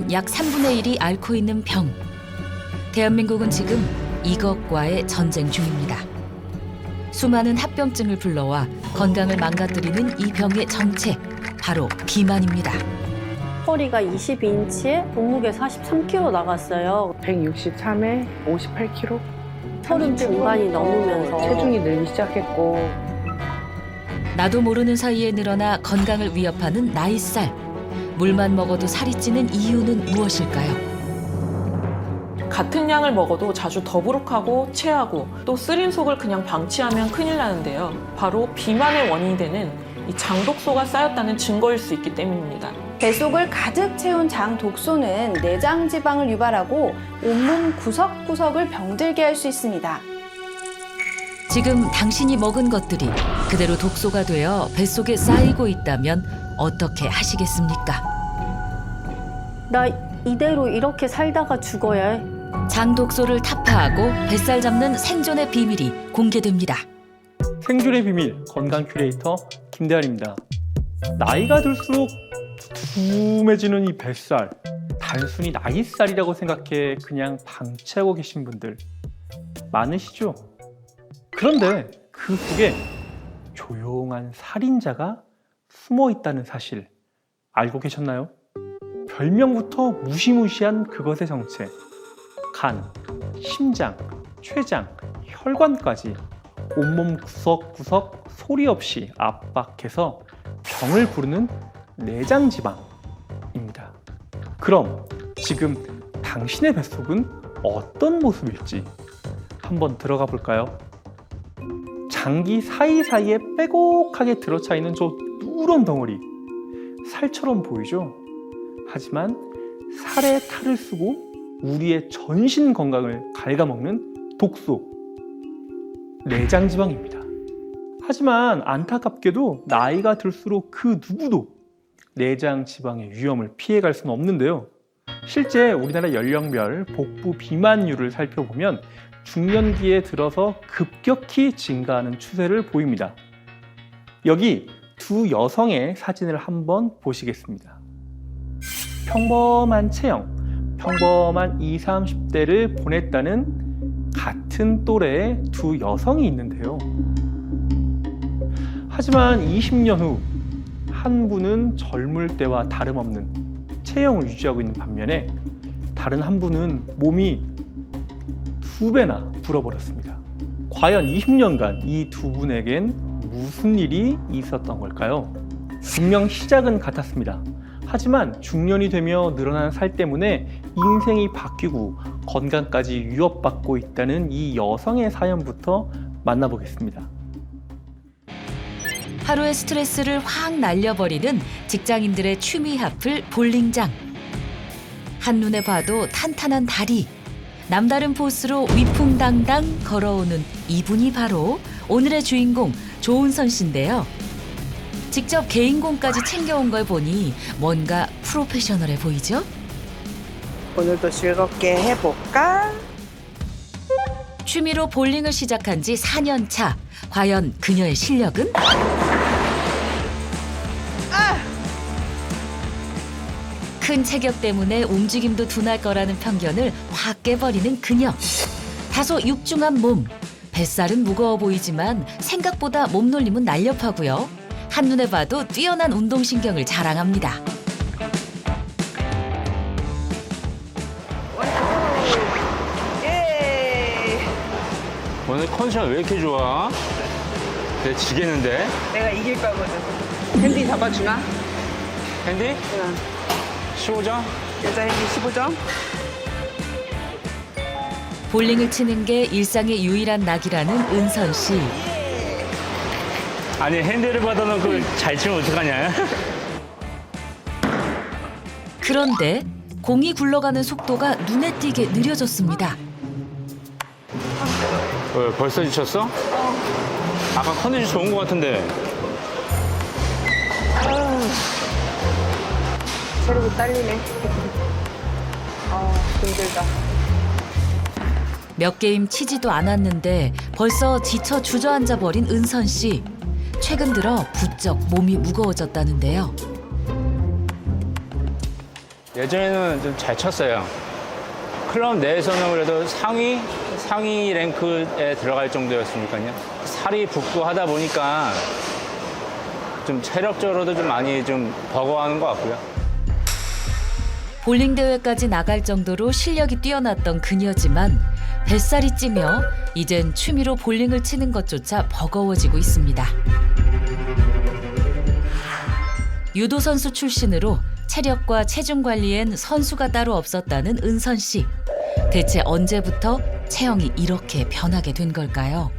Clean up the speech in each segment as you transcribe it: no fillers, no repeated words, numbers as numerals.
인구는 약 3분의 1이 앓고 있는 병. 대한민국은 지금 이것과의 전쟁 중입니다. 수많은 합병증을 불러와 건강을 망가뜨리는 이 병의 정체, 바로 비만입니다. 허리가 22인치에 몸무게 43kg 나갔어요. 163에 58kg. 30 중반이 넘으면서 체중이 늘기 시작했고 나도 모르는 사이에 늘어나 건강을 위협하는 나이살. 물만 먹어도 살이 찌는 이유는 무엇일까요? 같은 양을 먹어도 자주 더부룩하고 체하고 또 쓰린 속을 그냥 방치하면 큰일 나는데요. 바로 비만의 원인이 되는 이 장독소가 쌓였다는 증거일 수 있기 때문입니다. 뱃속을 가득 채운 장 독소는 내장 지방을 유발하고 온몸 구석구석을 병들게 할 수 있습니다. 지금 당신이 먹은 것들이 그대로 독소가 되어 뱃속에 쌓이고 있다면 어떻게 하시겠습니까? 나 이대로 이렇게 살다가 죽어야 해. 장독소를 타파하고 뱃살 잡는 생존의 비밀이 공개됩니다. 생존의 비밀 건강 큐레이터 김대한입니다. 나이가 들수록 두툼해지는 이 뱃살, 단순히 나이살이라고 생각해 그냥 방치하고 계신 분들 많으시죠? 그런데 그 속에 조용한 살인자가 숨어 있다는 사실 알고 계셨나요? 별명부터 무시무시한 그것의 정체. 간, 심장, 췌장, 혈관까지 온몸 구석구석 소리 없이 압박해서 병을 부르는 내장지방입니다. 그럼 지금 당신의 뱃속은 어떤 모습일지 한번 들어가 볼까요? 장기 사이사이에 빼곡하게 들어차 있는 저 누런 덩어리, 살처럼 보이죠? 하지만 살에 탈을 쓰고 우리의 전신 건강을 갉아먹는 독소, 내장지방입니다. 하지만 안타깝게도 나이가 들수록 그 누구도 내장지방의 위험을 피해갈 수는 없는데요. 실제 우리나라 연령별 복부 비만율을 살펴보면 중년기에 들어서 급격히 증가하는 추세를 보입니다. 여기 두 여성의 사진을 한번 보시겠습니다. 평범한 체형, 평범한 20, 30대를 보냈다는 같은 또래의 두 여성이 있는데요. 하지만 20년 후 한 분은 젊을 때와 다름없는 체형을 유지하고 있는 반면에 다른 한 분은 몸이 2배나 불어버렸습니다. 과연 20년간 이 두 분에겐 무슨 일이 있었던 걸까요? 분명 시작은 같았습니다. 하지만 중년이 되며 늘어난 살 때문에 인생이 바뀌고 건강까지 위협받고 있다는 이 여성의 사연부터 만나보겠습니다. 하루의 스트레스를 확 날려버리는 직장인들의 취미 핫플 볼링장. 한눈에 봐도 탄탄한 다리, 남다른 포스로 위풍당당 걸어오는 이분이 바로 오늘의 주인공 조은선 씨인데요. 직접 개인공까지 챙겨온 걸 보니 뭔가 프로페셔널해 보이죠? 오늘도 즐겁게 해볼까? 취미로 볼링을 시작한 지 4년 차. 과연 그녀의 실력은? 큰 체격 때문에 움직임도 둔할 거라는 편견을 확 깨버리는 그녀. 다소 육중한 몸. 뱃살은 무거워 보이지만 생각보다 몸놀림은 날렵하고요. 한눈에 봐도 뛰어난 운동신경을 자랑합니다. 예! 오늘 컨디션 왜 이렇게 좋아? 내 지겠는데? 내가 이길 거거든. 핸디 잡아주나? 핸디? 응. 15점? 여자 핸디 15점? 볼링을 치는 게 일상의 유일한 낙이라는 은선 씨. 아니 핸디를 받아놓고 잘 치면 어떡하냐? 그런데 공이 굴러가는 속도가 눈에 띄게 느려졌습니다. 벌써 지쳤어? 아까 컨디션 좋은 것 같은데. 체력이 딸리네. 힘들다. 몇 게임 치지도 않았는데 벌써 지쳐 주저앉아 버린 은선 씨. 최근 들어 부쩍 몸이 무거워졌다는데요. 예전에는 좀 잘 쳤어요. 클럽 내에서는 그래도 상위 랭크에 들어갈 정도였으니까요. 살이 붓고 하다 보니까 좀 체력적으로도 좀 많이 좀 버거워하는 것 같고요. 볼링 대회까지 나갈 정도로 실력이 뛰어났던 그녀지만 뱃살이 찌며 이젠 취미로 볼링을 치는 것조차 버거워지고 있습니다. 유도 선수 출신으로 체력과 체중 관리엔 선수가 따로 없었다는 은선 씨. 대체 언제부터 체형이 이렇게 변하게 된 걸까요?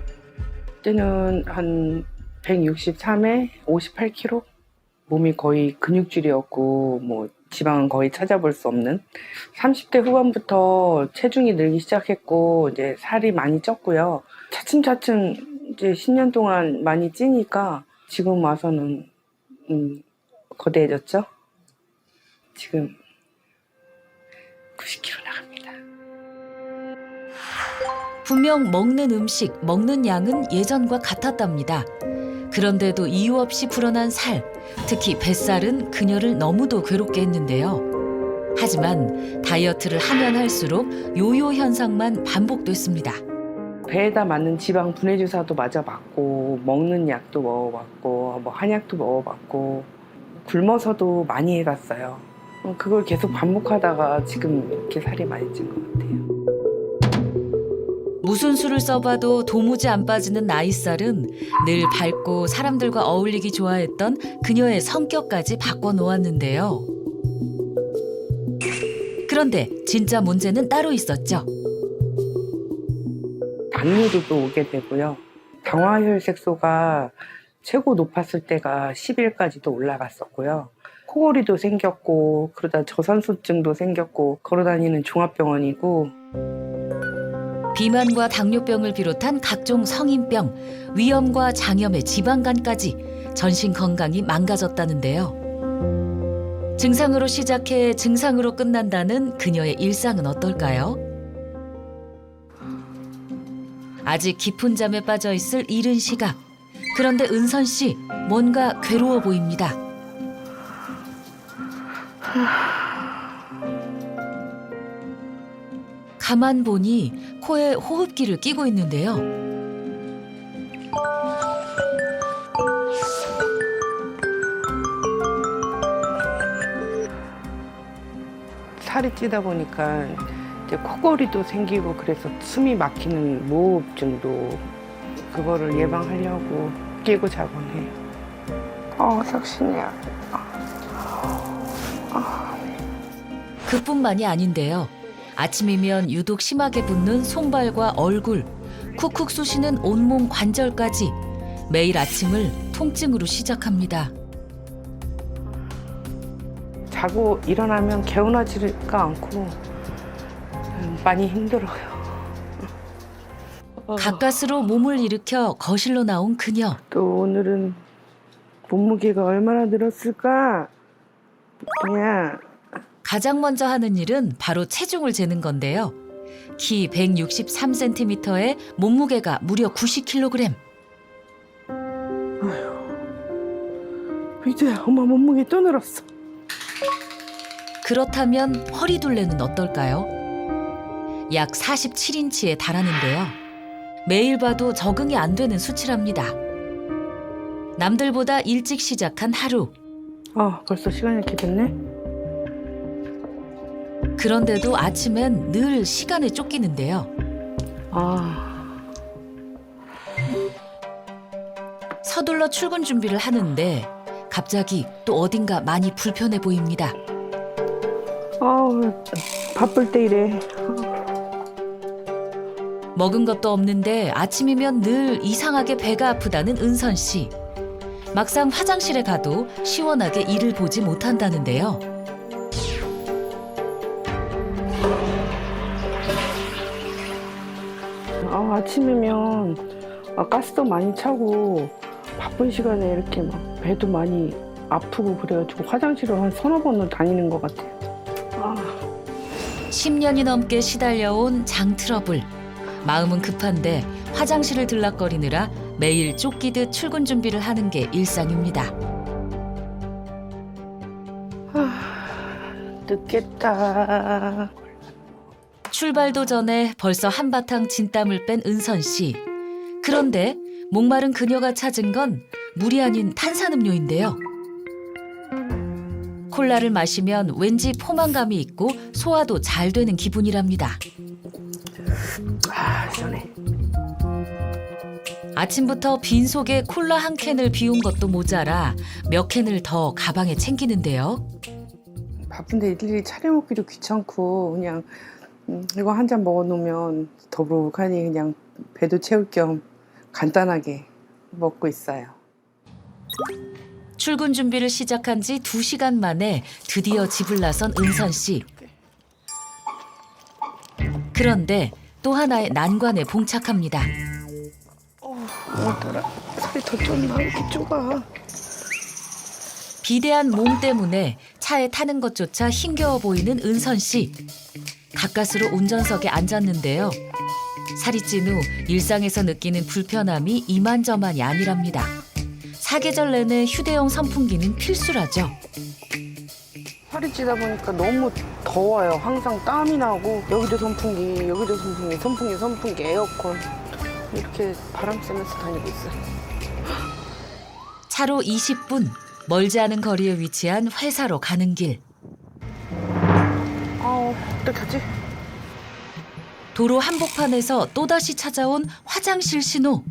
그때는 한 163에 58kg? 몸이 거의 근육질이었고 뭐 지방은 거의 찾아볼 수 없는 30대 후반부터 체중이 늘기 시작했고 이제 살이 많이 쪘고요. 차츰차츰 이제 10년 동안 많이 찌니까 지금 와서는 거대해졌죠. 지금 90kg 나갑니다. 분명 먹는 음식, 먹는 양은 예전과 같았답니다. 그런데도 이유 없이 불어난 살, 특히 뱃살은 그녀를 너무도 괴롭게 했는데요. 하지만 다이어트를 하면 할수록 요요 현상만 반복됐습니다. 배에다 맞는 지방 분해 주사도 맞아봤고 먹는 약도 먹어봤고 뭐 한약도 먹어봤고 굶어서도 많이 해봤어요. 그걸 계속 반복하다가 지금 이렇게 살이 많이 찐 것 같아요. 무슨 수를 써봐도 도무지 안 빠지는 나이살은 늘 밝고 사람들과 어울리기 좋아했던 그녀의 성격까지 바꿔놓았는데요. 그런데 진짜 문제는 따로 있었죠. 당뇨도 오게 되고요. 당화혈색소가 최고 높았을 때가 10일까지도 올라갔었고요. 코골이도 생겼고 그러다 저산소증도 생겼고 걸어다니는 종합병원이고 비만과 당뇨병을 비롯한 각종 성인병, 위염과 장염의 지방간까지 전신 건강이 망가졌다는데요. 증상으로 시작해 증상으로 끝난다는 그녀의 일상은 어떨까요? 아직 깊은 잠에 빠져 있을 이른 시각. 그런데 은선 씨, 뭔가 괴로워 보입니다. 가만 보니 코에 호흡기를 끼고 있는데요. 살이 찌다 보니까 이제 코골이도 생기고 그래서 숨이 막히는 무호흡증도 그거를 예방하려고 끼고 자곤 해요. 삭신이야. 그뿐만이 아닌데요. 아침이면 유독 심하게 붓는 손발과 얼굴, 쿡쿡 쑤시는 온몸 관절까지 매일 아침을 통증으로 시작합니다. 자고 일어나면 개운하지가 않고 많이 힘들어요. 가까스로 몸을 일으켜 거실로 나온 그녀. 또 오늘은 몸무게가 얼마나 늘었을까? 그냥 가장 먼저 하는 일은 바로 체중을 재는 건데요. 키 163cm에 몸무게가 무려 90kg. 이제야 엄마 몸무게 또 늘었어. 그렇다면 허리둘레는 어떨까요? 약 47인치에 달하는데요. 매일 봐도 적응이 안 되는 수치랍니다. 남들보다 일찍 시작한 하루. 벌써 시간이 이렇게 됐네? 그런데도 아침엔 늘 시간에 쫓기는데요. 서둘러 출근 준비를 하는데 갑자기 또 어딘가 많이 불편해 보입니다. 바쁠 때 이래. 먹은 것도 없는데 아침이면 늘 이상하게 배가 아프다는 은선 씨. 막상 화장실에 가도 시원하게 이를 보지 못한다는데요. 아침이면 가스도 많이 차고 바쁜 시간에 이렇게 막 배도 많이 아프고 그래가지고 화장실을 한 서너 번은 다니는 것 같아요. 10년이 넘게 시달려온 장 트러블. 마음은 급한데 화장실을 들락거리느라 매일 쫓기듯 출근 준비를 하는 게 일상입니다. 늦겠다. 출발도 전에 벌써 한바탕 진땀을 뺀 은선 씨. 그런데 목마른 그녀가 찾은 건 물이 아닌 탄산음료인데요. 콜라를 마시면 왠지 포만감이 있고 소화도 잘 되는 기분이랍니다. 아, 시원해. 아침부터 빈속에 콜라 한 캔을 비운 것도 모자라 몇 캔을 더 가방에 챙기는데요. 바쁜데 일일이 차려 먹기도 귀찮고 그냥 이거 한 잔 먹어놓으면 더부룩하니 그냥 배도 채울 겸 간단하게 먹고 있어요. 출근 준비를 시작한 지 2시간 만에 드디어 집을 나선 은선 씨. 그런데 또 하나의 난관에 봉착합니다. 오늘따라 살이 더 쪘나? 왜 이렇게 좁아? 비대한 몸 때문에 차에 타는 것조차 힘겨워 보이는 은선 씨. 가까스로 운전석에 앉았는데요. 살이 찐 후 일상에서 느끼는 불편함이 이만저만이 아니랍니다. 사계절 내내 휴대용 선풍기는 필수라죠. 살이 찌다 보니까 너무 더워요. 항상 땀이 나고 여기도 선풍기, 여기도 선풍기, 선풍기, 에어컨 이렇게 바람 쐬면서 다니고 있어요. 차로 20분, 멀지 않은 거리에 위치한 회사로 가는 길. 어떡하지? 도로 한복판에서 또다시 찾아온 화장실 신호.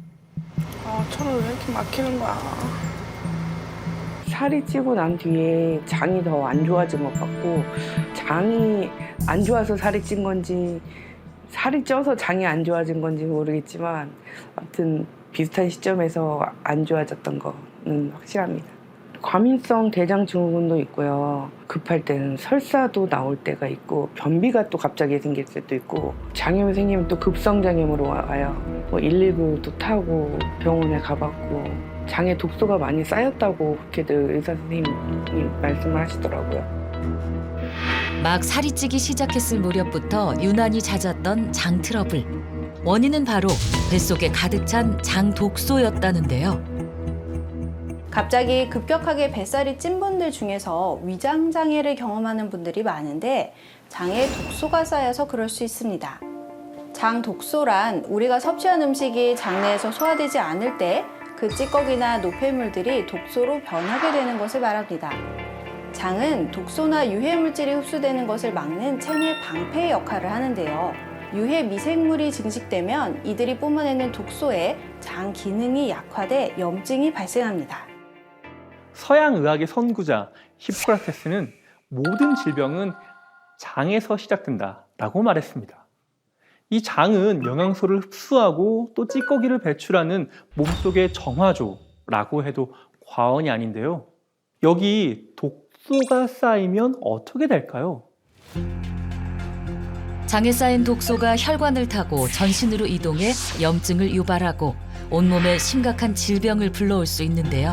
차를 왜 이렇게 막히는 거야? 살이 찌고 난 뒤에 장이 더 안 좋아진 것 같고 장이 안 좋아서 살이 찐 건지 살이 쪄서 장이 안 좋아진 건지 모르겠지만 아무튼 비슷한 시점에서 안 좋아졌던 거는 확실합니다. 과민성 대장 증후군도 있고요. 급할 때는 설사도 나올 때가 있고 변비가 또 갑자기 생길 때도 있고 장염이 생기면 또 급성장염으로 와요. 119도 타고 병원에 가봤고 장에 독소가 많이 쌓였다고 그렇게들 의사 선생님이 말씀을 하시더라고요. 막 살이 찌기 시작했을 무렵부터 유난히 잦았던 장 트러블. 원인은 바로 뱃속에 가득 찬 장 독소였다는데요. 갑자기 급격하게 뱃살이 찐 분들 중에서 위장 장애를 경험하는 분들이 많은데 장에 독소가 쌓여서 그럴 수 있습니다. 장 독소란 우리가 섭취한 음식이 장내에서 소화되지 않을 때 그 찌꺼기나 노폐물들이 독소로 변하게 되는 것을 말합니다. 장은 독소나 유해 물질이 흡수되는 것을 막는 체내 방패의 역할을 하는데요. 유해 미생물이 증식되면 이들이 뿜어내는 독소에 장 기능이 약화돼 염증이 발생합니다. 서양 의학의 선구자 히포크라테스는 모든 질병은 장에서 시작된다라고 말했습니다. 이 장은 영양소를 흡수하고 또 찌꺼기를 배출하는 몸속의 정화조라고 해도 과언이 아닌데요. 여기 독소가 쌓이면 어떻게 될까요? 장에 쌓인 독소가 혈관을 타고 전신으로 이동해 염증을 유발하고 온몸에 심각한 질병을 불러올 수 있는데요.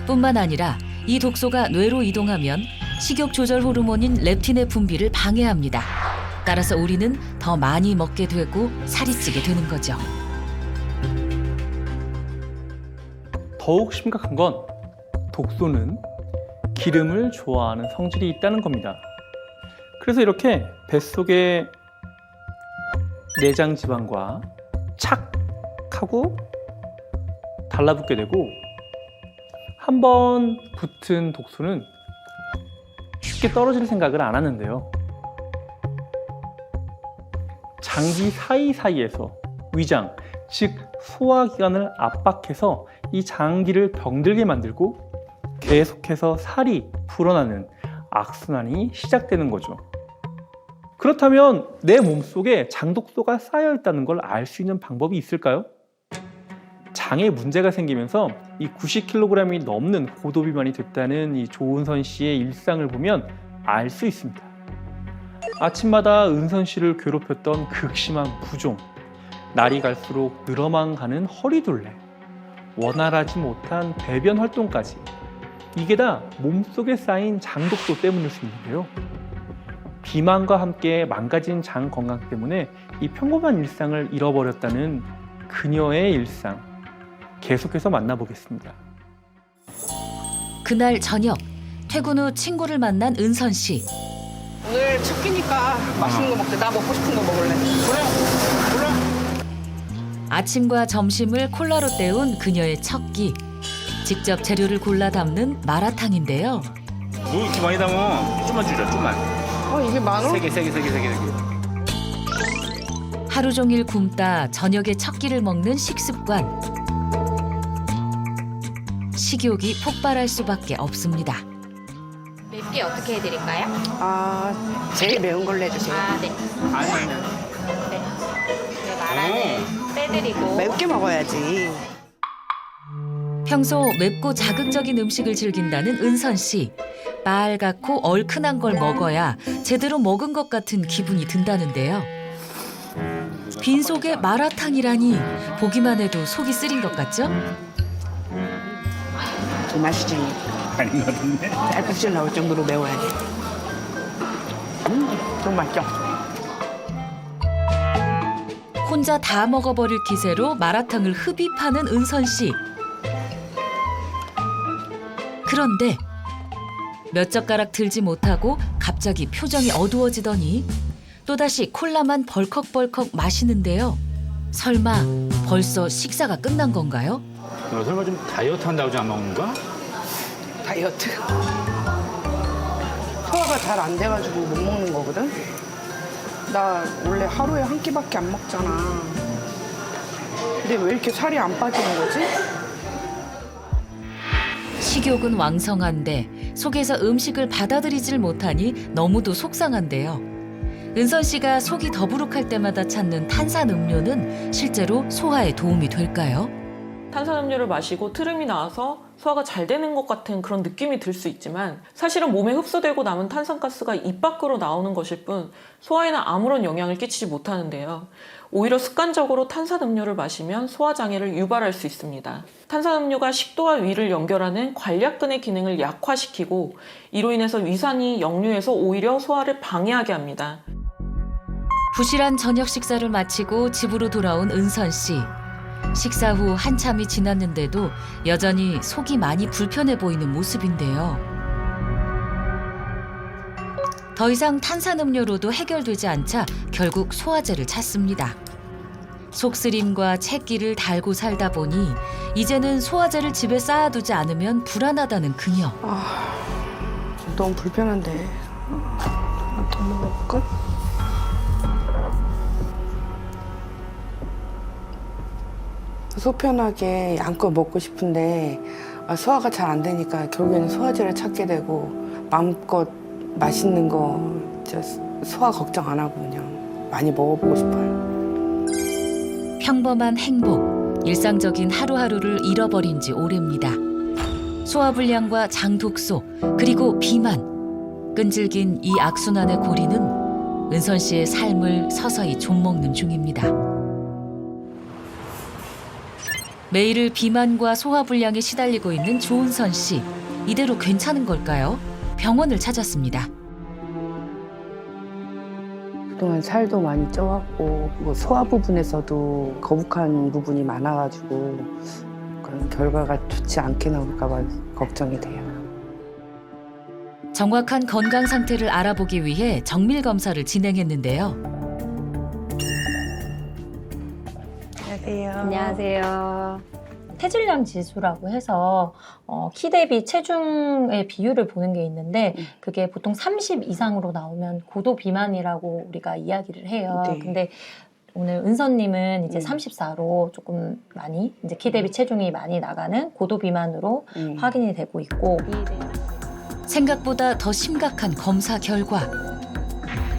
뿐만 아니라 이 독소가 뇌로 이동하면 식욕 조절 호르몬인 렙틴의 분비를 방해합니다. 따라서 우리는 더 많이 먹게 되고 살이 찌게 되는 거죠. 더욱 심각한 건 독소는 기름을 좋아하는 성질이 있다는 겁니다. 그래서 이렇게 뱃속의 내장 지방과 착 하고 달라붙게 되고 한번 붙은 독소는 쉽게 떨어질 생각을 안 하는데요. 장기 사이사이에서 위장, 즉 소화기관을 압박해서 이 장기를 병들게 만들고 계속해서 살이 불어나는 악순환이 시작되는 거죠. 그렇다면 내 몸속에 장독소가 쌓여 있다는 걸 알 수 있는 방법이 있을까요? 장에 문제가 생기면서 이 90kg이 넘는 고도비만이 됐다는 이 조은선 씨의 일상을 보면 알 수 있습니다. 아침마다 은선 씨를 괴롭혔던 극심한 부종, 날이 갈수록 늘어만 가는 허리둘레, 원활하지 못한 배변 활동까지 이게 다 몸속에 쌓인 장독소 때문일 수 있는데요. 비만과 함께 망가진 장 건강 때문에 이 평범한 일상을 잃어버렸다는 그녀의 일상, 계속해서 만나보겠습니다. 그날 저녁 퇴근 후 친구를 만난 은선 씨. 오늘 첫 끼니까 맛있는 거 먹자. 나 먹고 싶은 거 먹을래. 아침과 점심을 콜라로 때운 그녀의 첫 끼. 직접 재료를 골라 담는 마라탕인데요. 뭐 이렇게 많이 담어? 좀만 주자, 좀만. 이게 10,000원? 세 개. 하루 종일 굶다 저녁에 첫 끼를 먹는 식습관. 식욕이 폭발할 수밖에 없습니다. 맵게 어떻게 해드릴까요? 제일 매운 걸로 해주세요. 네. 아니. 네. 마라는 빼드리고. 맵게 먹어야지. 평소 맵고 자극적인 음식을 즐긴다는 은선 씨. 빨갛고 얼큰한 걸 먹어야 제대로 먹은 것 같은 기분이 든다는데요. 빈속에 마라탕이라니 보기만 해도 속이 쓰린 것 같죠? 그 맛이지. 아닌 것 같은데? 쌀국질 나올 정도로 매워야 돼. 너무 맛있죠? 혼자 다 먹어버릴 기세로 마라탕을 흡입하는 은선 씨. 그런데 몇 젓가락 들지 못하고 갑자기 표정이 어두워지더니 또다시 콜라만 벌컥벌컥 마시는데요. 설마 벌써 식사가 끝난 건가요? 너 설마 좀 다이어트 한다고 좀 안 먹는 거야? 다이어트. 소화가 잘 안 돼가지고 못 먹는 거거든? 나 원래 하루에 한 끼밖에 안 먹잖아. 근데 왜 이렇게 살이 안 빠지는 거지? 식욕은 왕성한데 속에서 음식을 받아들이질 못하니 너무도 속상한데요. 은선 씨가 속이 더부룩할 때마다 찾는 탄산음료는 실제로 소화에 도움이 될까요? 탄산음료를 마시고 트름이 나와서 소화가 잘 되는 것 같은 그런 느낌이 들 수 있지만 사실은 몸에 흡수되고 남은 탄산가스가 입 밖으로 나오는 것일 뿐 소화에는 아무런 영향을 끼치지 못하는데요. 오히려 습관적으로 탄산음료를 마시면 소화장애를 유발할 수 있습니다. 탄산음료가 식도와 위를 연결하는 관략근의 기능을 약화시키고 이로 인해서 위산이 역류해서 오히려 소화를 방해하게 합니다. 부실한 저녁 식사를 마치고 집으로 돌아온 은선 씨. 식사 후 한참이 지났는데도 여전히 속이 많이 불편해 보이는 모습인데요. 더 이상 탄산음료로도 해결되지 않자 결국 소화제를 찾습니다. 속쓰림과 채기를 달고 살다 보니 이제는 소화제를 집에 쌓아두지 않으면 불안하다는 그녀. 너무 불편한데. 하나 더 먹을까? 속 편하게 양껏 먹고 싶은데 소화가 잘 안 되니까 결국에는 소화제를 찾게 되고 마음껏 맛있는 거 소화 걱정 안 하고 그냥 많이 먹어보고 싶어요. 평범한 행복, 일상적인 하루하루를 잃어버린 지 오래입니다. 소화불량과 장독소, 그리고 비만. 끈질긴 이 악순환의 고리는 은선 씨의 삶을 서서히 좀먹는 중입니다. 매일을 비만과 소화불량에 시달리고 있는 조은선 씨. 이대로 괜찮은 걸까요? 병원을 찾았습니다. 그동안 살도 많이 쪄갖고 뭐 소화 부분에서도 거북한 부분이 많아가지고 그런 결과가 좋지 않게 나올까 봐 걱정이 돼요. 정확한 건강 상태를 알아보기 위해 정밀 검사를 진행했는데요. 안녕하세요. 체질량 지수라고 해서 키 대비 체중의 비율을 보는 게 있는데 그게 보통 30 이상으로 나오면 고도 비만이라고 우리가 이야기를 해요. 네. 근데 오늘 은선님은 이제 34로 조금 많이 이제 키 대비 체중이 많이 나가는 고도 비만으로 확인이 되고 있고 생각보다 더 심각한 검사 결과.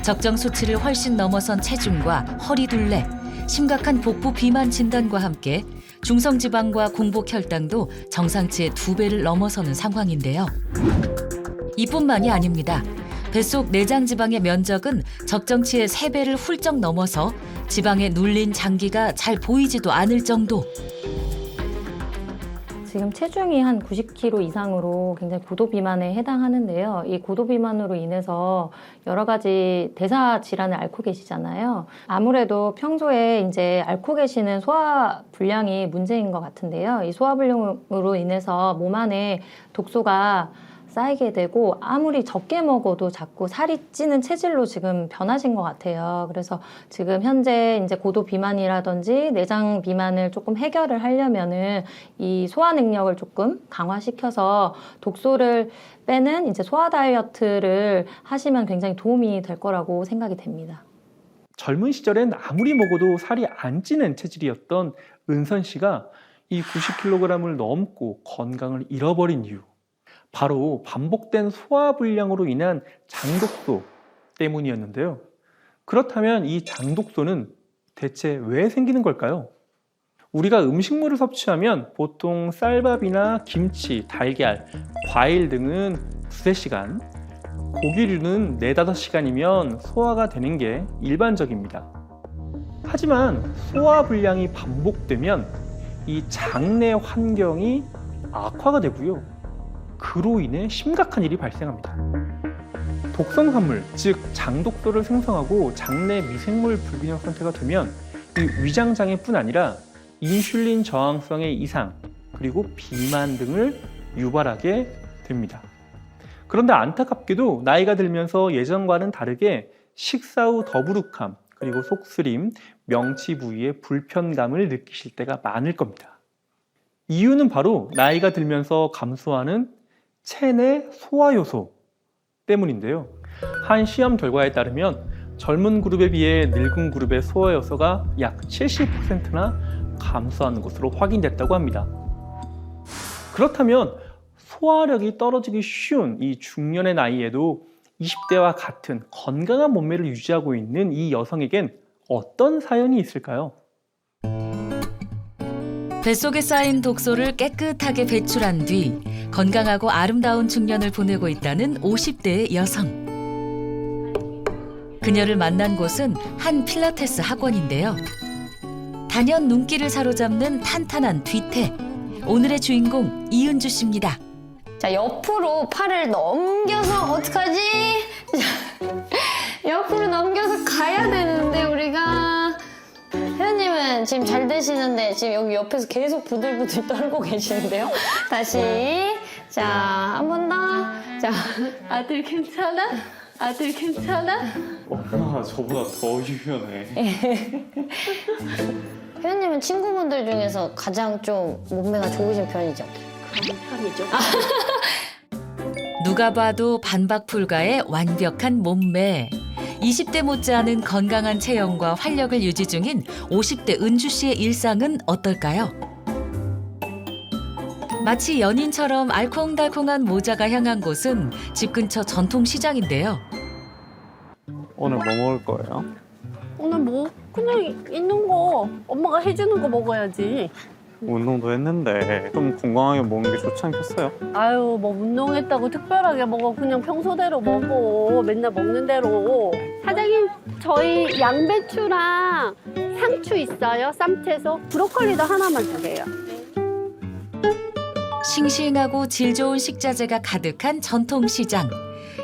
적정 수치를 훨씬 넘어선 체중과 허리둘레, 심각한 복부 비만 진단과 함께 중성지방과 공복혈당도 정상치의 2배를 넘어서는 상황인데요. 이뿐만이 아닙니다. 뱃속 내장지방의 면적은 적정치의 3배를 훌쩍 넘어서 지방에 눌린 장기가 잘 보이지도 않을 정도. 지금 체중이 한 90kg 이상으로 굉장히 고도 비만에 해당하는데요. 이 고도 비만으로 인해서 여러 가지 대사 질환을 앓고 계시잖아요. 아무래도 평소에 이제 앓고 계시는 소화 불량이 문제인 것 같은데요. 이 소화 불량으로 인해서 몸 안에 독소가 쌓이게 되고 아무리 적게 먹어도 자꾸 살이 찌는 체질로 지금 변하신 것 같아요. 그래서 지금 현재 이제 고도 비만이라든지 내장 비만을 조금 해결을 하려면은 이 소화 능력을 조금 강화시켜서 독소를 빼는 이제 소화 다이어트를 하시면 굉장히 도움이 될 거라고 생각이 됩니다. 젊은 시절엔 아무리 먹어도 살이 안 찌는 체질이었던 은선 씨가 이 90kg을 넘고 건강을 잃어버린 이유, 바로 반복된 소화불량으로 인한 장독소 때문이었는데요. 그렇다면 이 장독소는 대체 왜 생기는 걸까요? 우리가 음식물을 섭취하면 보통 쌀밥이나 김치, 달걀, 과일 등은 2~3시간, 고기류는 4~5시간이면 소화가 되는 게 일반적입니다. 하지만 소화불량이 반복되면 이 장내 환경이 악화가 되고요. 그로 인해 심각한 일이 발생합니다. 독성산물, 즉 장독소를 생성하고 장내 미생물 불균형 상태가 되면 이 위장장애뿐 아니라 인슐린 저항성의 이상, 그리고 비만 등을 유발하게 됩니다. 그런데 안타깝게도 나이가 들면서 예전과는 다르게 식사 후 더부룩함, 그리고 속쓰림, 명치 부위에 불편감을 느끼실 때가 많을 겁니다. 이유는 바로 나이가 들면서 감소하는 체내 소화효소 때문인데요. 한 시험 결과에 따르면 젊은 그룹에 비해 늙은 그룹의 소화효소가 약 70%나 감소하는 것으로 확인됐다고 합니다. 그렇다면 소화력이 떨어지기 쉬운 이 중년의 나이에도 20대와 같은 건강한 몸매를 유지하고 있는 이 여성에겐 어떤 사연이 있을까요? 뱃속에 쌓인 독소를 깨끗하게 배출한 뒤 건강하고 아름다운 중년을 보내고 있다는 50대의 여성. 그녀를 만난 곳은 한 필라테스 학원인데요. 단연 눈길을 사로잡는 탄탄한 뒤태. 오늘의 주인공 이은주 씨입니다. 자, 옆으로 팔을 넘겨서 어떡하지? 옆으로 넘겨서 가야 되는데 우리가 회원님은 지금 잘 되시는데 지금 여기 옆에서 계속 부들부들 떨고 계시는데요. 다시 자, 한 번 더. 자, 아들 괜찮아? 아들 괜찮아? 엄마가 저보다 더 유연해. 회원님은 친구분들 중에서 가장 좀 몸매가 좋으신 편이죠? 그런 편이죠. 누가 봐도 반박 불가의 완벽한 몸매. 20대 못지않은 건강한 체형과 활력을 유지 중인 50대 은주 씨의 일상은 어떨까요? 마치 연인처럼 알콩달콩한 모자가 향한 곳은 집 근처 전통시장인데요. 오늘 뭐 먹을 거예요? 오늘 뭐 그냥 있는 거 엄마가 해주는 거 먹어야지. 운동도 했는데 좀 건강하게 먹는 게 좋지 않겠어요? 아유 뭐 운동했다고 특별하게 먹어. 그냥 평소대로 먹어. 맨날 먹는 대로. 사장님 저희 양배추랑 상추 있어요? 쌈채소? 브로콜리도 하나만 주세요. 싱싱하고 질 좋은 식자재가 가득한 전통시장.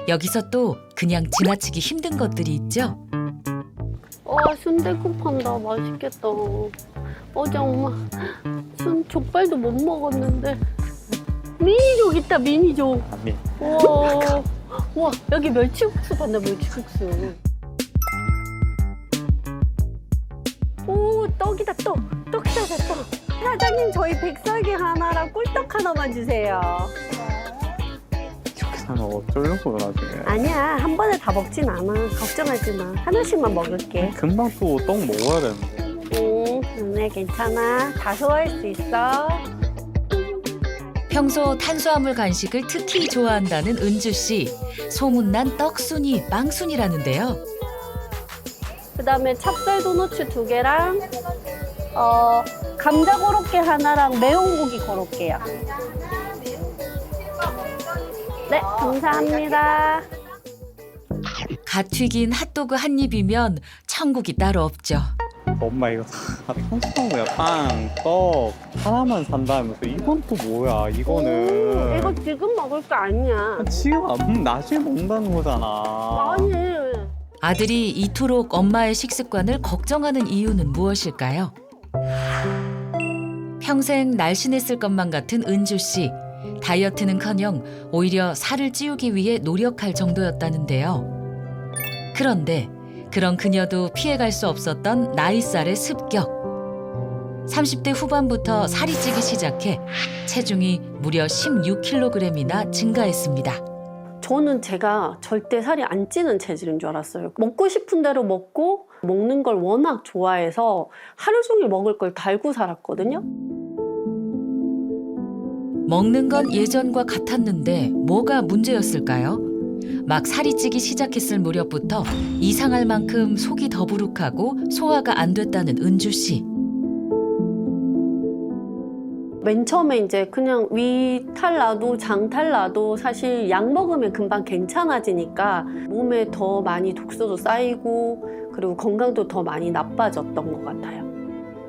여기서 또 그냥 지나치기 힘든 것들이 있죠. 순댓국 판다. 맛있겠다. 어제 엄마 족발도 못 먹었는데. 미니족 있다, 미니족. 아니. 와, 여기 멸치국수 판다, 멸치국수. 오, 떡이다, 떡. 떡이다, 떡. 사장님, 저희 백설기 하나랑 꿀떡 하나만 주세요. 이렇게 사면 어쩌려고 나중에. 아니야, 한 번에 다 먹진 않아. 걱정하지 마. 하나씩만 먹을게. 금방 또 떡 먹어야 되는데. 네, 괜찮아. 다 소화할 수 있어. 평소 탄수화물 간식을 특히 좋아한다는 은주 씨. 소문난 떡순이, 빵순이라는데요. 그다음에 찹쌀 도너츠 2개랑 감자 고로케 하나랑 매운 고기 고로케요. 네, 감사합니다. 갓 튀긴 핫도그 한 입이면 천국이 따로 없죠. 엄마 이거 다 탄수화물이야. 빵, 떡 하나만 산다면서 이건 또 뭐야? 이거는 이거 지금 먹을 거 아니야. 지금 나중에 먹는다는 거잖아. 아니. 아들이 이토록 엄마의 식습관을 걱정하는 이유는 무엇일까요? 평생 날씬했을 것만 같은 은주 씨. 다이어트는커녕 오히려 살을 찌우기 위해 노력할 정도였다는데요. 그런데 그런 그녀도 피해갈 수 없었던 나이살의 습격. 30대 후반부터 살이 찌기 시작해 체중이 무려 16kg이나 증가했습니다. 저는 제가 절대 살이 안 찌는 체질인 줄 알았어요. 먹고 싶은 대로 먹고 먹는 걸 워낙 좋아해서 하루 종일 먹을 걸 달고 살았거든요. 먹는 건 예전과 같았는데 뭐가 문제였을까요? 막 살이 찌기 시작했을 무렵부터 이상할 만큼 속이 더부룩하고 소화가 안 됐다는 은주 씨. 맨 처음에 이제 그냥 위탈 나도 장탈 나도 사실 약 먹으면 금방 괜찮아지니까 몸에 더 많이 독소도 쌓이고 그리고 건강도 더 많이 나빠졌던 것 같아요.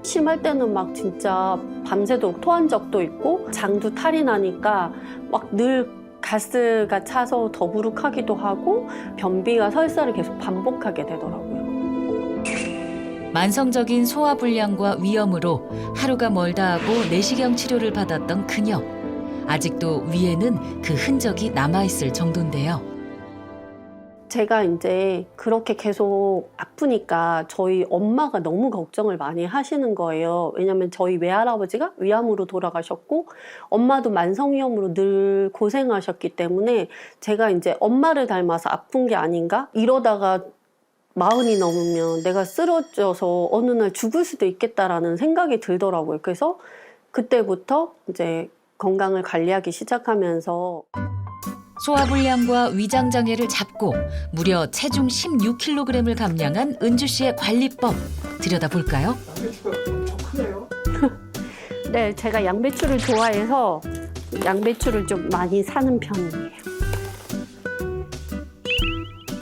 심할 때는 막 진짜 밤새도록 토한 적도 있고 장도 탈이 나니까 막 늘 가스가 차서 더부룩하기도 하고 변비가 설사를 계속 반복하게 되더라고요. 만성적인 소화불량과 위염으로 하루가 멀다 하고 내시경 치료를 받았던 그녀. 아직도 위에는 그 흔적이 남아있을 정도인데요. 제가 이제 그렇게 계속 아프니까 저희 엄마가 너무 걱정을 많이 하시는 거예요. 왜냐면 저희 외할아버지가 위암으로 돌아가셨고 엄마도 만성위염으로 늘 고생하셨기 때문에 제가 이제 엄마를 닮아서 아픈 게 아닌가? 이러다가 40이 넘으면 내가 쓰러져서 어느 날 죽을 수도 있겠다라는 생각이 들더라고요. 그래서 그때부터 이제 건강을 관리하기 시작하면서 소화불량과 위장장애를 잡고 무려 체중 16kg을 감량한 은주 씨의 관리법 들여다볼까요? 네, 제가 양배추를 좋아해서 양배추를 좀 많이 사는 편이에요.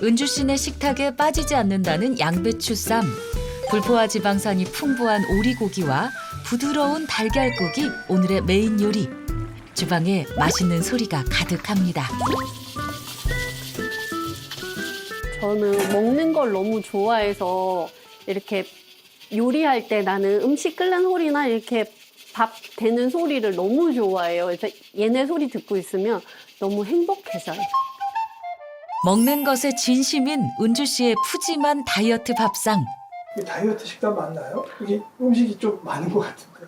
은주 씨네 식탁에 빠지지 않는다는 양배추 쌈. 불포화 지방산이 풍부한 오리고기와 부드러운 달걀국이 오늘의 메인 요리. 주방에 맛있는 소리가 가득합니다. 저는 먹는 걸 너무 좋아해서 이렇게 요리할 때 나는 음식 끓는 소리나 이렇게 밥 되는 소리를 너무 좋아해요. 그래서 얘네 소리 듣고 있으면 너무 행복해져요. 먹는 것에 진심인 은주 씨의 푸짐한 다이어트 밥상. 다이어트 식단 맞나요? 이게 음식이 좀 많은 것 같은데.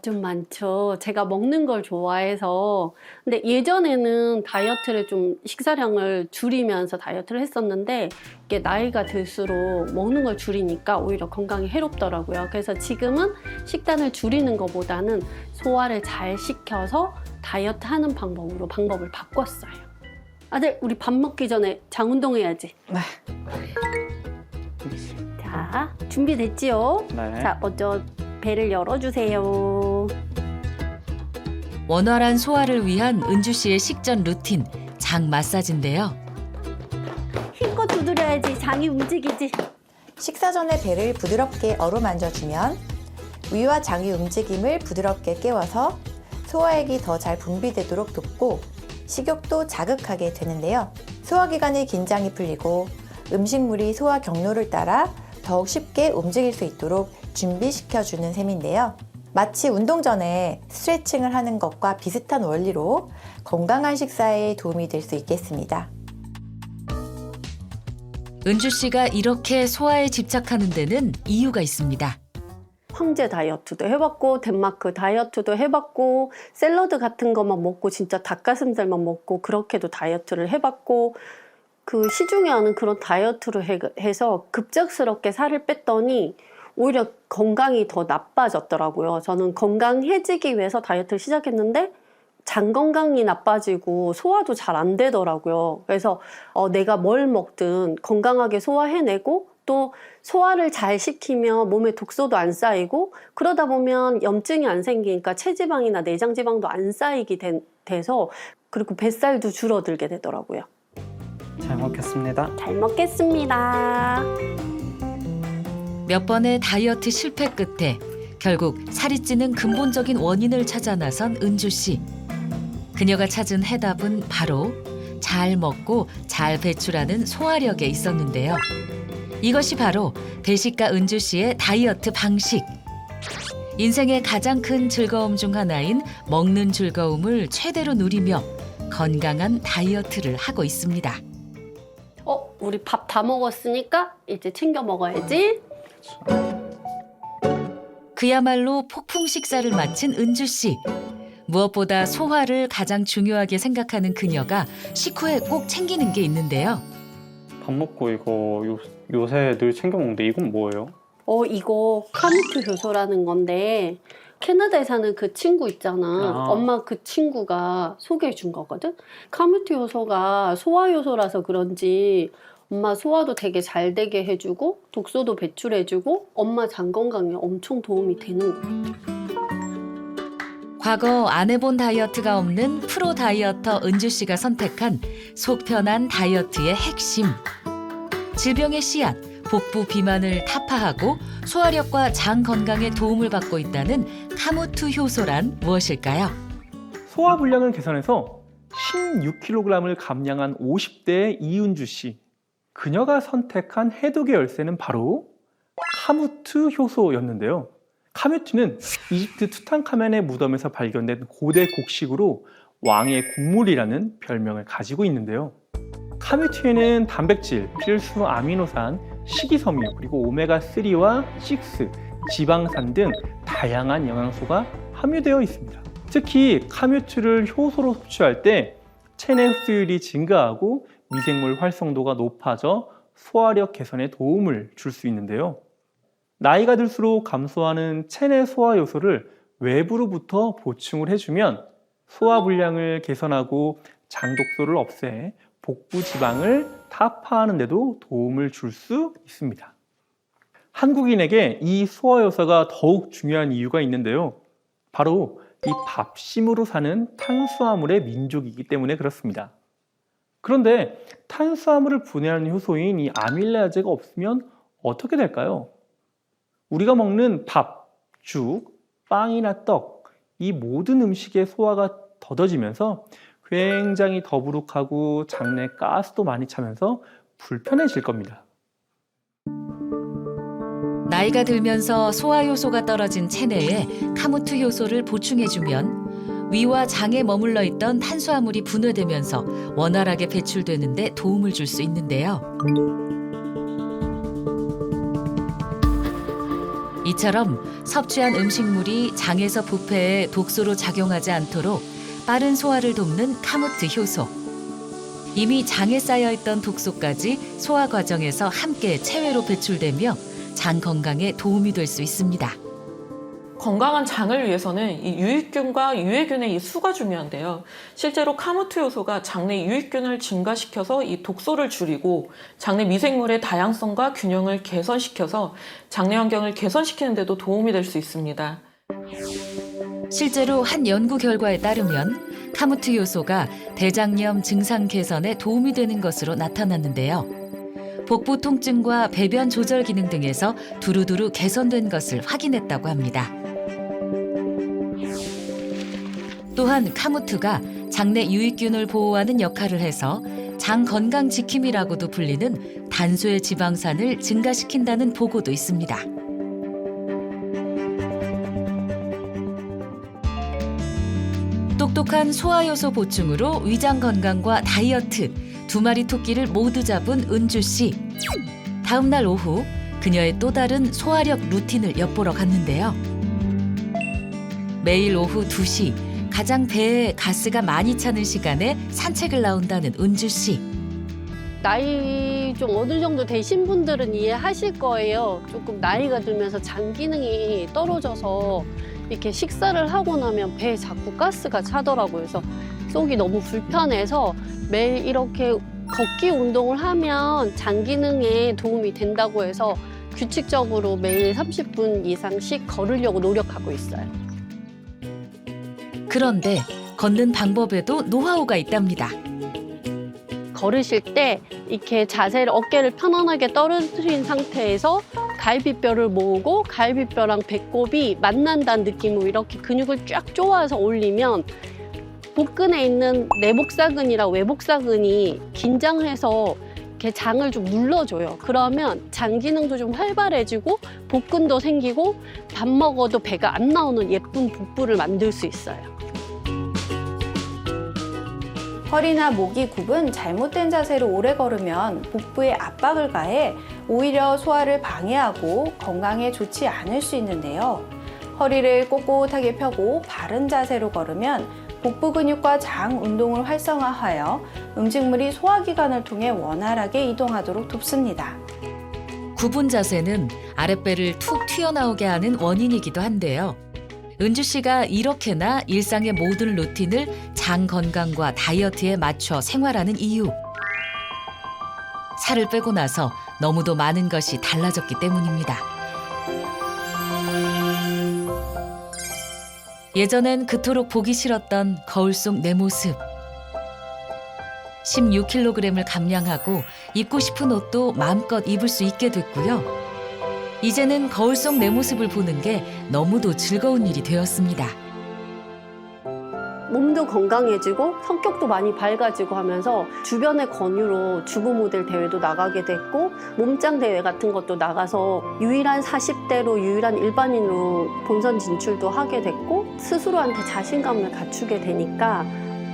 좀 많죠. 제가 먹는 걸 좋아해서. 근데 예전에는 다이어트를 좀 식사량을 줄이면서 다이어트를 했었는데 이게 나이가 들수록 먹는 걸 줄이니까 오히려 건강에 해롭더라고요. 그래서 지금은 식단을 줄이는 것보다는 소화를 잘 시켜서 다이어트 하는 방법을 바꿨어요. 아들, 우리 밥 먹기 전에 장 운동해야지. 네. 자, 준비됐지요? 네. 자, 먼저 배를 열어주세요. 원활한 소화를 위한 은주 씨의 식전 루틴, 장 마사지인데요. 힘껏 두드려야지 장이 움직이지. 식사 전에 배를 부드럽게 어루만져주면 위와 장의 움직임을 부드럽게 깨워서 소화액이 더 잘 분비되도록 돕고 식욕도 자극하게 되는데요. 소화기관의 긴장이 풀리고 음식물이 소화 경로를 따라 더욱 쉽게 움직일 수 있도록 준비시켜주는 셈인데요. 마치 운동 전에 스트레칭을 하는 것과 비슷한 원리로 건강한 식사에 도움이 될 수 있겠습니다. 은주 씨가 이렇게 소화에 집착하는 데는 이유가 있습니다. 황제 다이어트도 해봤고 덴마크 다이어트도 해봤고 샐러드 같은 것만 먹고 진짜 닭가슴살만 먹고 그렇게도 다이어트를 해봤고 그 시중에 하는 그런 다이어트를 해서 급작스럽게 살을 뺐더니 오히려 건강이 더 나빠졌더라고요. 저는 건강해지기 위해서 다이어트를 시작했는데 장 건강이 나빠지고 소화도 잘 안 되더라고요. 그래서 내가 뭘 먹든 건강하게 소화해내고 또 소화를 잘 시키면 몸에 독소도 안 쌓이고 그러다 보면 염증이 안 생기니까 체지방이나 내장지방도 안 쌓이게 돼서 그리고 뱃살도 줄어들게 되더라고요. 잘 먹겠습니다. 잘 먹겠습니다. 몇 번의 다이어트 실패 끝에 결국 살이 찌는 근본적인 원인을 찾아 나선 은주 씨. 그녀가 찾은 해답은 바로 잘 먹고 잘 배출하는 소화력에 있었는데요. 이것이 바로 대식가 은주 씨의 다이어트 방식. 인생의 가장 큰 즐거움 중 하나인 먹는 즐거움을 최대로 누리며 건강한 다이어트를 하고 있습니다. 우리 밥 다 먹었으니까 이제 챙겨 먹어야지. 그야말로 폭풍 식사를 마친 은주 씨. 무엇보다 소화를 가장 중요하게 생각하는 그녀가 식후에 꼭 챙기는 게 있는데요. 밥 먹고 이거 요새 늘 챙겨 먹는데 이건 뭐예요? 이거 카미트 효소라는 건데 캐나다에 사는 그 친구 있잖아. 엄마 그 친구가 소개해 준 거거든. 카미트 효소가 소화 효소라서 그런지 엄마 소화도 되게 잘 되게 해주고 독소도 배출해주고 엄마 장 건강에 엄청 도움이 되는 거야. 과거 안 해본 다이어트가 없는 프로 다이어터 은주 씨가 선택한 속 편한 다이어트의 핵심. 질병의 씨앗, 복부 비만을 타파하고 소화력과 장 건강에 도움을 받고 있다는 카무트 효소란 무엇일까요? 소화 불량을 개선해서 16kg을 감량한 50대의 이은주 씨. 그녀가 선택한 해독의 열쇠는 바로 카무트 효소였는데요. 카무트는 이집트 투탕카멘의 무덤에서 발견된 고대 곡식으로 왕의 곡물이라는 별명을 가지고 있는데요. 카무트에는 단백질, 필수 아미노산, 식이섬유, 그리고 오메가3와 6, 지방산 등 다양한 영양소가 함유되어 있습니다. 특히 카무트를 효소로 섭취할 때 체내 흡수율이 증가하고 미생물 활성도가 높아져 소화력 개선에 도움을 줄 수 있는데요. 나이가 들수록 감소하는 체내 소화 요소를 외부로부터 보충을 해주면 소화 불량을 개선하고 장 독소를 없애 복부 지방을 타파하는 데도 도움을 줄 수 있습니다. 한국인에게 이 소화 요소가 더욱 중요한 이유가 있는데요. 바로 이 밥심으로 사는 탄수화물의 민족이기 때문에 그렇습니다. 그런데 탄수화물을 분해하는 효소인 이 아밀라제가 없으면 어떻게 될까요? 우리가 먹는 밥, 죽, 빵이나 떡, 이 모든 음식의 소화가 더뎌지면서 굉장히 더부룩하고 장내 가스도 많이 차면서 불편해질 겁니다. 나이가 들면서 소화 효소가 떨어진 체내에 카무트 효소를 보충해주면 위와 장에 머물러 있던 탄수화물이 분해되면서 원활하게 배출되는데 도움을 줄 수 있는데요. 이처럼 섭취한 음식물이 장에서 부패해 독소로 작용하지 않도록 빠른 소화를 돕는 카무트 효소. 이미 장에 쌓여있던 독소까지 소화 과정에서 함께 체외로 배출되며 장 건강에 도움이 될 수 있습니다. 건강한 장을 위해서는 이 유익균과 유해균의 이 수가 중요한데요. 실제로 카무트 효소가 장내 유익균을 증가시켜서 이 독소를 줄이고 장내 미생물의 다양성과 균형을 개선시켜서 장내 환경을 개선시키는 데도 도움이 될 수 있습니다. 실제로 한 연구 결과에 따르면 카무트 효소가 대장염 증상 개선에 도움이 되는 것으로 나타났는데요. 복부 통증과 배변 조절 기능 등에서 두루두루 개선된 것을 확인했다고 합니다. 또한 카무트가 장내 유익균을 보호하는 역할을 해서 장 건강 지킴이라고도 불리는 단소의 지방산을 증가시킨다는 보고도 있습니다. 똑똑한 소화효소 보충으로 위장 건강과 다이어트, 두 마리 토끼를 모두 잡은 은주 씨. 다음 날 오후 그녀의 또 다른 소화력 루틴을 엿보러 갔는데요. 매일 오후 2시 가장 배에 가스가 많이 차는 시간에 산책을 나온다는 은주 씨. 나이 좀 어느 정도 되신 분들은 이해하실 거예요. 조금 나이가 들면서 장 기능이 떨어져서 이렇게 식사를 하고 나면 배에 자꾸 가스가 차더라고요. 그래서 속이 너무 불편해서 매일 이렇게 걷기 운동을 하면 장 기능에 도움이 된다고 해서 규칙적으로 매일 30분 이상씩 걸으려고 노력하고 있어요. 그런데 걷는 방법에도 노하우가 있답니다. 걸으실 때 이렇게 자세를 어깨를 편안하게 떨어뜨린 상태에서 갈비뼈를 모으고 갈비뼈랑 배꼽이 만난다는 느낌으로 이렇게 근육을 쫙 조아서 올리면 복근에 있는 내복사근이랑 외복사근이 긴장해서 이렇게 장을 좀 눌러줘요. 그러면 장 기능도 좀 활발해지고 복근도 생기고 밥 먹어도 배가 안 나오는 예쁜 복부를 만들 수 있어요. 허리나 목이 굽은 잘못된 자세로 오래 걸으면 복부에 압박을 가해 오히려 소화를 방해하고 건강에 좋지 않을 수 있는데요. 허리를 꼿꼿하게 펴고 바른 자세로 걸으면 복부 근육과 장 운동을 활성화하여 음식물이 소화기관을 통해 원활하게 이동하도록 돕습니다. 굽은 자세는 아랫배를 툭 튀어나오게 하는 원인이기도 한데요. 은주 씨가 이렇게나 일상의 모든 루틴을 장 건강과 다이어트에 맞춰 생활하는 이유. 살을 빼고 나서 너무도 많은 것이 달라졌기 때문입니다. 예전엔 그토록 보기 싫었던 거울 속 내 모습. 16kg을 감량하고 입고 싶은 옷도 마음껏 입을 수 있게 됐고요. 이제는 거울 속 내 모습을 보는 게 너무도 즐거운 일이 되었습니다. 몸도 건강해지고 성격도 많이 밝아지고 하면서 주변의 권유로 주부 모델 대회도 나가게 됐고 몸짱 대회 같은 것도 나가서 유일한 40대로 유일한 일반인으로 본선 진출도 하게 됐고 스스로한테 자신감을 갖추게 되니까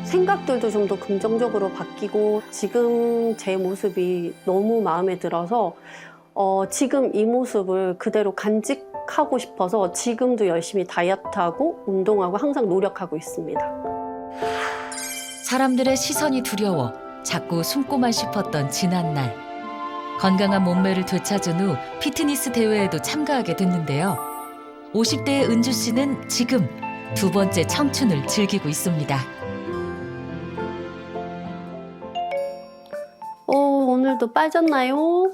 생각들도 좀 더 긍정적으로 바뀌고 지금 제 모습이 너무 마음에 들어서 지금 이 모습을 그대로 간직하고 싶어서 지금도 열심히 다이어트하고 운동하고 항상 노력하고 있습니다. 사람들의 시선이 두려워 자꾸 숨고만 싶었던 지난날. 건강한 몸매를 되찾은 후 피트니스 대회에도 참가하게 됐는데요. 50대의 은주 씨는 지금 두 번째 청춘을 즐기고 있습니다. 오늘도 빠졌나요?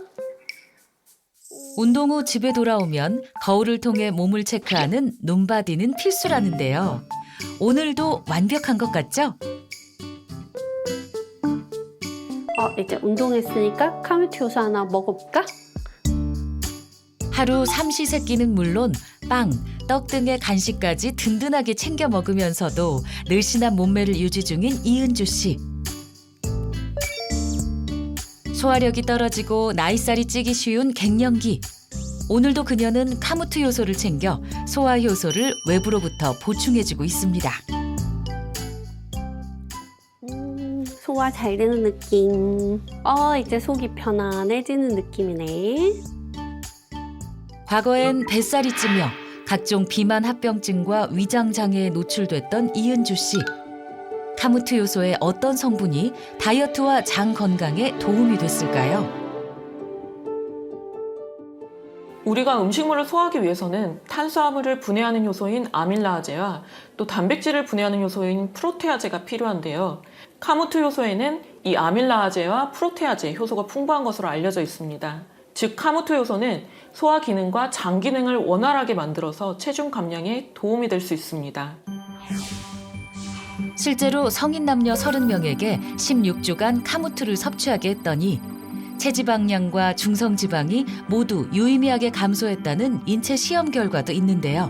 운동 후 집에 돌아오면 거울을 통해 몸을 체크하는 눈바디는 필수라는데요. 오늘도 완벽한 것 같죠? 이제 운동했으니까 카뮤트 요소 하나 먹어볼까? 하루 삼시세끼는 물론 빵, 떡 등의 간식까지 든든하게 챙겨 먹으면서도 늘씬한 몸매를 유지 중인 이은주 씨. 소화력이 떨어지고 나이살이 찌기 쉬운 갱년기. 오늘도 그녀는 카무트 효소를 챙겨 소화 효소를 외부로부터 보충해주고 있습니다. 소화 잘 되는 느낌. 이제 속이 편안해지는 느낌이네. 과거엔 뱃살이 찌며 각종 비만 합병증과 위장 장애에 노출됐던 이은주 씨. 카무트 요소의 어떤 성분이 다이어트와 장 건강에 도움이 됐을까요? 우리가 음식물을 소화하기 위해서는 탄수화물을 분해하는 효소인 아밀라아제와 또 단백질을 분해하는 효소인 프로테아제가 필요한데요. 카무트 효소에는 이 아밀라아제와 프로테아제 효소가 풍부한 것으로 알려져 있습니다. 즉 카무트 효소는 소화 기능과 장 기능을 원활하게 만들어서 체중 감량에 도움이 될 수 있습니다. 실제로 성인 남녀 30명에게 16주간 카무트를 섭취하게 했더니 체지방량과 중성지방이 모두 유의미하게 감소했다는 인체 시험 결과도 있는데요.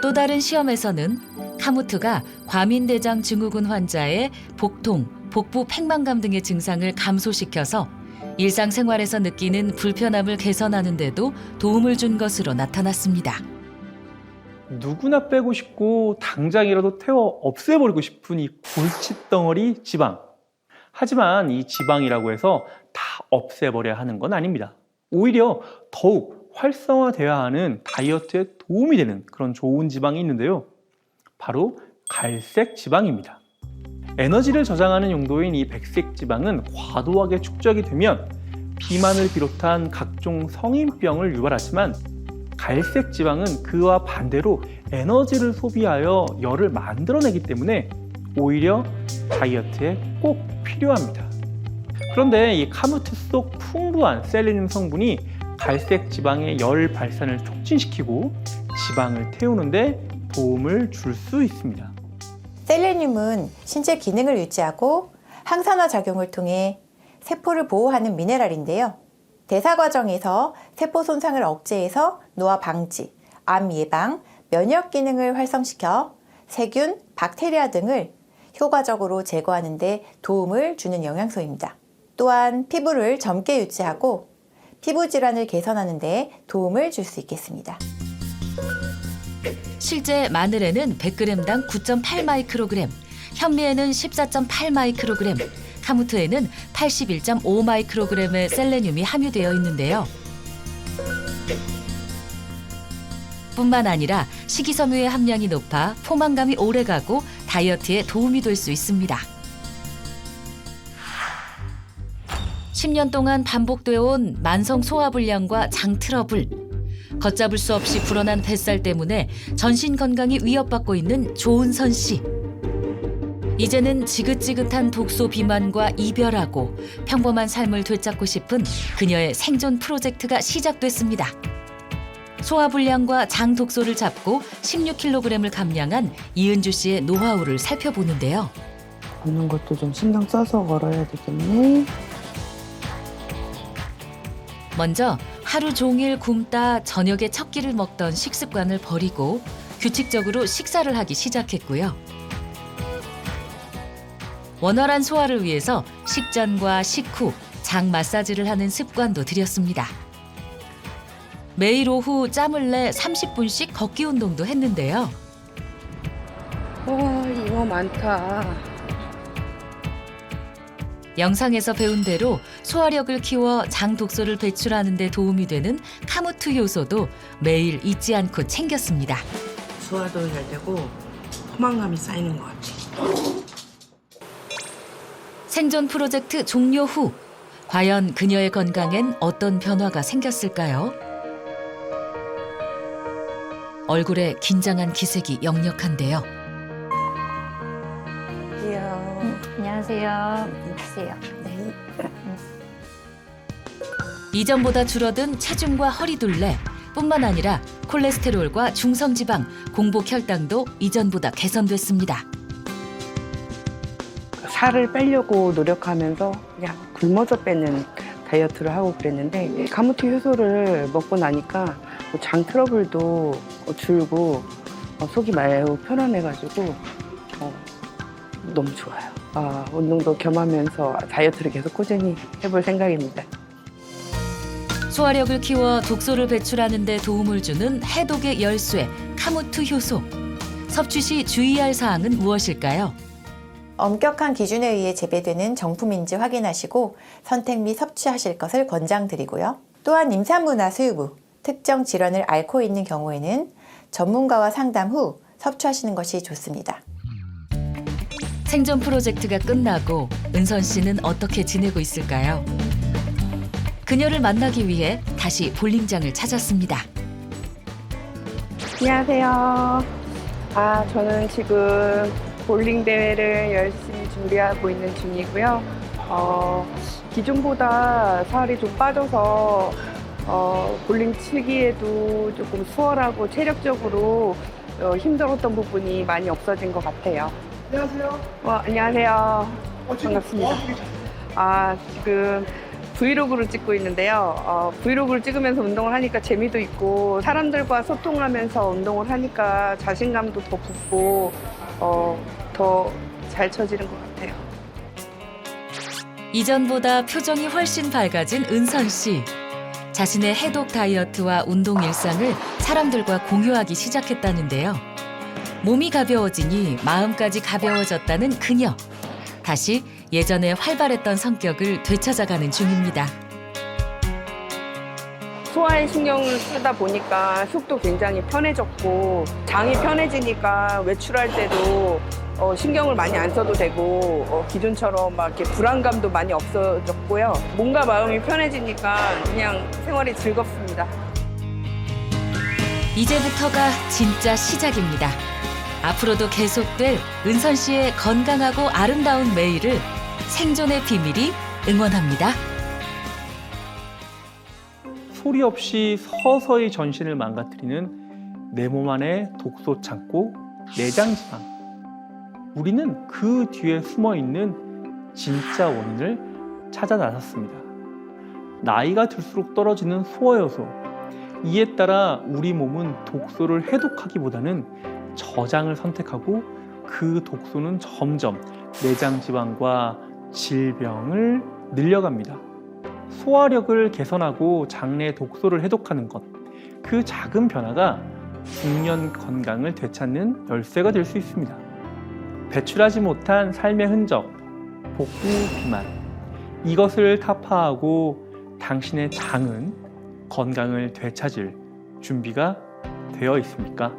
또 다른 시험에서는 카무트가 과민대장 증후군 환자의 복통, 복부 팽만감 등의 증상을 감소시켜서 일상생활에서 느끼는 불편함을 개선하는 데도 도움을 준 것으로 나타났습니다. 누구나 빼고 싶고 당장이라도 태워 없애버리고 싶은 이 골칫덩어리 지방. 하지만 이 지방이라고 해서 다 없애버려야 하는 건 아닙니다. 오히려 더욱 활성화되어야 하는 다이어트에 도움이 되는 그런 좋은 지방이 있는데요. 바로 갈색 지방입니다. 에너지를 저장하는 용도인 이 백색 지방은 과도하게 축적이 되면 비만을 비롯한 각종 성인병을 유발하지만 갈색 지방은 그와 반대로 에너지를 소비하여 열을 만들어내기 때문에 오히려 다이어트에 꼭 필요합니다. 그런데 이 카무트 속 풍부한 셀레늄 성분이 갈색 지방의 열 발산을 촉진시키고 지방을 태우는 데 도움을 줄 수 있습니다. 셀레늄은 신체 기능을 유지하고 항산화 작용을 통해 세포를 보호하는 미네랄인데요. 대사 과정에서 세포 손상을 억제해서 노화 방지, 암 예방, 면역 기능을 활성시켜 세균, 박테리아 등을 효과적으로 제거하는 데 도움을 주는 영양소입니다. 또한 피부를 젊게 유지하고 피부 질환을 개선하는 데 도움을 줄 수 있겠습니다. 실제 마늘에는 100g당 9.8 마이크로그램, 현미에는 14.8 마이크로그램, 카무트에는 81.5 마이크로그램의 셀레늄이 함유되어 있는데요. 뿐만 아니라 식이섬유의 함량이 높아 포만감이 오래가고 다이어트에 도움이 될 수 있습니다. 10년 동안 반복되어 온 만성 소화불량과 장 트러블, 걷잡을 수 없이 불어난 뱃살 때문에 전신 건강이 위협받고 있는 조은선 씨. 이제는 지긋지긋한 독소 비만과 이별하고 평범한 삶을 되찾고 싶은 그녀의 생존 프로젝트가 시작됐습니다. 소화불량과 장 독소를 잡고 16kg을 감량한 이은주 씨의 노하우를 살펴보는데요. 걷는 것도 좀 신경 써서 걸어야 되겠네. 먼저 하루 종일 굶다 저녁에 첫 끼를 먹던 식습관을 버리고 규칙적으로 식사를 하기 시작했고요. 원활한 소화를 위해서 식전과 식후 장 마사지를 하는 습관도 들였습니다. 매일 오후 짬을 내 30분씩 걷기 운동도 했는데요. 와, 이거 많다. 영상에서 배운 대로 소화력을 키워 장 독소를 배출하는 데 도움이 되는 카무트 효소도 매일 잊지 않고 챙겼습니다. 소화도 잘 되고 포만감이 쌓이는 것 같아. 생존 프로젝트 종료 후 과연 그녀의 건강엔 어떤 변화가 생겼을까요? 얼굴에 긴장한 기색이 역력한데요. 안녕하세요. 안녕하세요. 네. 이전보다 줄어든 체중과 허리둘레 뿐만 아니라 콜레스테롤과 중성지방, 공복 혈당도 이전보다 개선됐습니다. 살을 빼려고 노력하면서 그냥 굶어서 빼는 다이어트를 하고 그랬는데 카무트 효소를 먹고 나니까 장 트러블도 줄고 속이 매우 편안해가지고 너무 좋아요. 운동도 겸하면서 다이어트를 계속 꾸준히 해볼 생각입니다. 소화력을 키워 독소를 배출하는 데 도움을 주는 해독의 열쇠 카무트 효소. 섭취 시 주의할 사항은 무엇일까요? 엄격한 기준에 의해 재배되는 정품인지 확인하시고 선택 및 섭취하실 것을 권장드리고요. 또한 임산부나 수유부, 특정 질환을 앓고 있는 경우에는 전문가와 상담 후 섭취하시는 것이 좋습니다. 생존 프로젝트가 끝나고 은선 씨는 어떻게 지내고 있을까요? 그녀를 만나기 위해 다시 볼링장을 찾았습니다. 안녕하세요. 저는 지금 볼링 대회를 열심히 준비하고 있는 중이고요. 기존보다 살이 좀 빠져서 볼링 치기에도 조금 수월하고 체력적으로 힘들었던 부분이 많이 없어진 것 같아요. 안녕하세요. 안녕하세요. 지금 반갑습니다. 뭐 하고 계세요? 지금 브이로그를 찍고 있는데요. 브이로그를 찍으면서 운동을 하니까 재미도 있고 사람들과 소통하면서 운동을 하니까 자신감도 더 붙고 더 잘 쳐지는 것 같아요. 이전보다 표정이 훨씬 밝아진 은선 씨. 자신의 해독 다이어트와 운동 일상을 사람들과 공유하기 시작했다는데요. 몸이 가벼워지니 마음까지 가벼워졌다는 그녀. 다시 예전에 활발했던 성격을 되찾아가는 중입니다. 소화에 신경을 쓰다 보니까 속도 굉장히 편해졌고 장이 편해지니까 외출할 때도 신경을 많이 안 써도 되고 기존처럼 막 이렇게 불안감도 많이 없어졌고요. 몸과 마음이 편해지니까 그냥 생활이 즐겁습니다. 이제부터가 진짜 시작입니다. 앞으로도 계속될 은선 씨의 건강하고 아름다운 매일을 생존의 비밀이 응원합니다. 소리 없이 서서히 전신을 망가뜨리는 내 몸 안의 독소 창고, 내장지방. 우리는 그 뒤에 숨어있는 진짜 원인을 찾아 나섰습니다. 나이가 들수록 떨어지는 소화효소. 이에 따라 우리 몸은 독소를 해독하기보다는 저장을 선택하고 그 독소는 점점 내장 지방과 질병을 늘려갑니다. 소화력을 개선하고 장내 독소를 해독하는 것, 그 작은 변화가 중년 건강을 되찾는 열쇠가 될 수 있습니다. 배출하지 못한 삶의 흔적, 복부 비만, 이것을 타파하고 당신의 장은 건강을 되찾을 준비가 되어 있습니까?